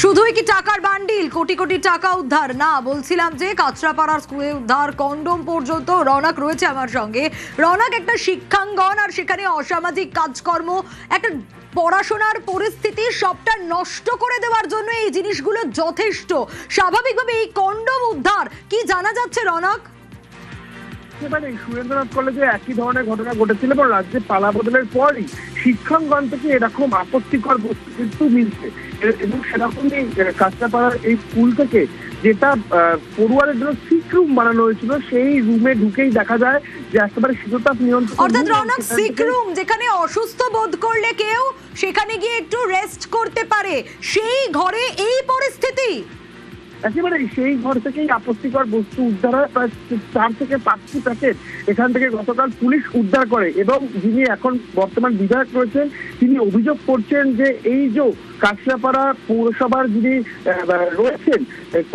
শুধুই কি টাকার বান্ডিল, কোটি কোটি টাকা উদ্ধার? না, বলছিলাম যে কাঁচরাপাড়ার স্কুলে উদ্ধার কন্ডোম পর্যন্ত। রৌনক রয়েছে আমার সঙ্গে। রৌনক, একটা শিক্ষাঙ্গন আর সেখানে অসামাজিক কাজকর্ম, একটা পড়াশোনার পরিস্থিতি সবটা নষ্ট করে দেওয়ার জন্য এই জিনিসগুলো যথেষ্ট। স্বাভাবিকভাবে এই কন্ডোম উদ্ধার, কি জানা যাচ্ছে রৌনক? সুরেন্দ্রনাথ কলেজে একই ধরনের ঘটনা ঘটেছিল এবং রাজ্যে পালা বদলের পরই শিক্ষাঙ্গন থেকে এরকম আপত্তিকর বস্তু কিন্তু মিলছে এবং সেরকমই কাঁচরাপাড়ার এই স্কুল থেকে যেটা পড়ুয়াদের জন্য সিক রুম বানানো হয়েছিল, সেই রুমে ঢুকেই দেখা যায় যে একেবারে শীততাপ নিয়ন্ত্রণ। অর্থাৎ রৌনক, সিক রুম যেখানে অসুস্থ বোধ করলে কেউ সেখানে গিয়ে একটু রেস্ট করতে পারে, সেই ঘরে এই পরিস্থিতি। একেবারে সেই ঘর থেকেই আপত্তিকর বস্তু উদ্ধার হয়, প্রায় 4 থেকে 5টি প্যাকেট এখান থেকে গতকাল পুলিশ উদ্ধার করে। এবং যিনি এখন বর্তমান বিধায়ক রয়েছেন তিনি অভিযোগ করছেন যে এই যে কাঁচরাপাড়া পৌরসভার যিনি রয়েছেন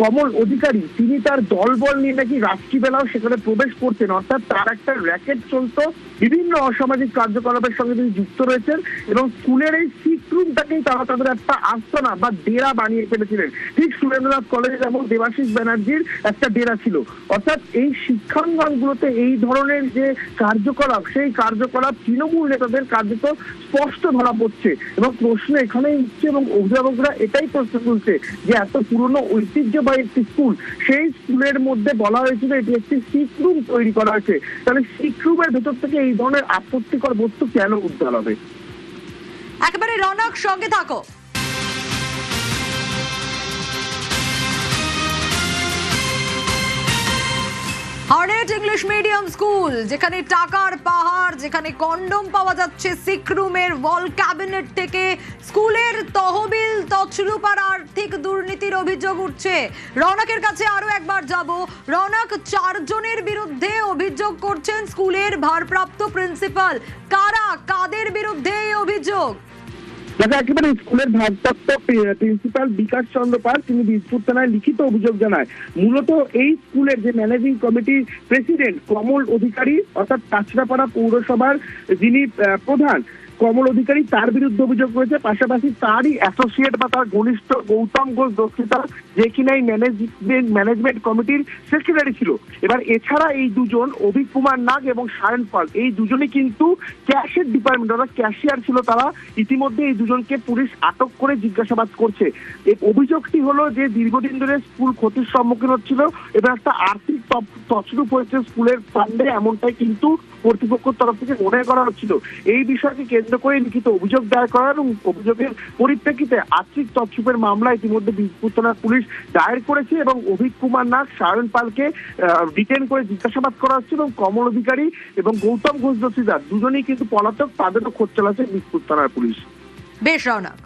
কমল অধিকারী, তিনি তার দলবল নিয়ে নাকি রাত্রিবেলাও সেখানে প্রবেশ করছেন, অর্থাৎ তার একটা র্যাকেট চলতো, বিভিন্ন অসামাজিক কার্যকলাপের সঙ্গে তিনি যুক্ত রয়েছেন এবং স্কুলের এই সিক রুমটাকেই তারা তাদের একটা আস্তানা বা ডেরা বানিয়ে ফেলেছিলেন। ঠিক সুরেন্দ্রনাথ কলেজে যেমন দেবাশিস ব্যানার্জির একটা ডেরা ছিল। অর্থাৎ এই শিক্ষাঙ্গনগুলোতে এই ধরনের যে কার্যকলাপ, সেই কার্যকলাপ তৃণমূল নেতাদের কার্যত স্পষ্ট ধরা পড়ছে এবং প্রশ্ন এখানেই উঠছে এবং অভিভাবকরা এটাই প্রশ্ন তুলছে যে এত পুরনো ঐতিহ্যবাহী একটি স্কুল, সেই স্কুলের মধ্যে বলা হয়েছিল এটি একটি সিক রুম তৈরি করা হয়েছে, তাহলে সিক রুমের ভেতর থেকে এই ধরনের আপত্তিকর বস্তু কেন উদ্ধার হবে? একেবারে রৌনক, সঙ্গে থাকো। হর্নেট ইংলিশ মিডিয়াম স্কুল, যেখানে টাকার পাহাড়, যেখানে কন্ডোম পাওয়া যাচ্ছে সিক রুমের ওয়াল ক্যাবিনেট থেকে, স্কুলের তহবিল তছরূপ আর আর্থিক দুর্নীতির অভিযোগ উঠছে। রৌনকের কাছে আরো একবার যাব। রৌনক, 4 জনের বিরুদ্ধে অভিযোগ করছেন স্কুলের ভারপ্রাপ্ত প্রিন্সিপাল। কারা, কাদের বিরুদ্ধে এই অভিযোগ? একেবারে স্কুলের ভারপ্রাপ্ত প্রিন্সিপাল বিকাশ চন্দ্র পাল তিনি বীজপুর থানায় লিখিত অভিযোগ জানায়। মূলত এই স্কুলের যে ম্যানেজিং কমিটির প্রেসিডেন্ট কমল অধিকারী, অর্থাৎ কাঁচরাপাড়া পৌরসভার যিনি প্রধান কমল অধিকারী, তার বিরুদ্ধে অভিযোগ রয়েছে। পাশাপাশি তারই অ্যাসোসিয়েট বা তার ঘনিষ্ঠ গৌতম ঘোষ দক্ষিতা, যে কিনা এই ম্যানেজমেন্ট কমিটির সেক্রেটারি ছিল। এবার এছাড়া এই দুজন অভিক কুমার নাগ এবং সায়ন পাল, এই দুজনই কিন্তু ক্যাশের ডিপার্টমেন্ট অর্থাৎ ক্যাশিয়ার ছিল তারা। ইতিমধ্যে এই দুজনকে পুলিশ আটক করে জিজ্ঞাসাবাদ করছে। এই অভিযোগটি হলো যে দীর্ঘদিন ধরে স্কুল ক্ষতির সম্মুখীন হচ্ছিল এবং একটা আর্থিক তছরূপ হয়েছে স্কুলের ফান্ডে, এমনটাই কিন্তু কর্তৃপক্ষের তরফ থেকে মনে করা হচ্ছিল। এই বিষয়কে কেন্দ্র করে লিখিত অভিযোগ দায়ের করা এবং অভিযোগের পরিপ্রেক্ষিতে আর্থিক তছরূপের মামলা ইতিমধ্যে বীজপুর থানার পুলিশ দায়ের করেছে এবং অভিক কুমার নাগ, সায়ন পালকে ডিটেইন করে জিজ্ঞাসাবাদ করা হচ্ছে এবং কমল অধিকারী এবং গৌতম ঘোষ দস্তিদার দুজনেই কিন্তু পলাতক, তাদেরও খোঁজ চালাচ্ছে বীজপুর থানার পুলিশ। বেশ রৌনক।